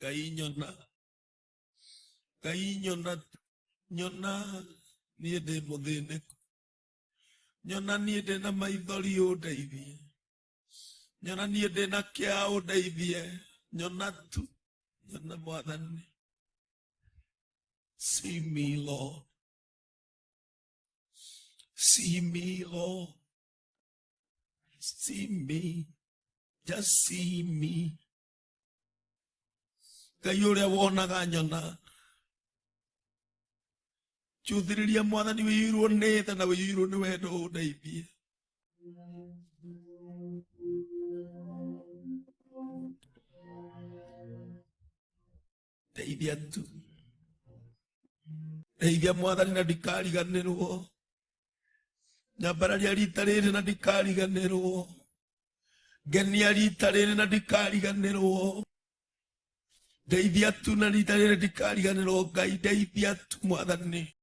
Ngai nyona niĩ ndĩ mũthĩnĩku, nyona niĩ ndĩ na maithori ũndeithie, nyona niĩ ndĩ na kĩeha ũndeithie, nyona tu, nyona Mwathani. See me, Lord. See me, Lord. See me. Just see me. Ngai ũrĩa wonaga nyona, chuthĩrĩria Mwathani wĩiyũirwo nĩ tha na wĩiyũirwo nĩ wendo ũndeithie. Ndeithia tu, ndeithia Mwathani na ndikariganĩrwo, nyambararia rita rĩrĩ na ndikariganĩrwo, ngenia rita rĩrĩ na ndikariganĩrwo, ndeithia tu na rita rĩrĩ ndikariganĩrwo. Ngai ndeithia tu Mwathani.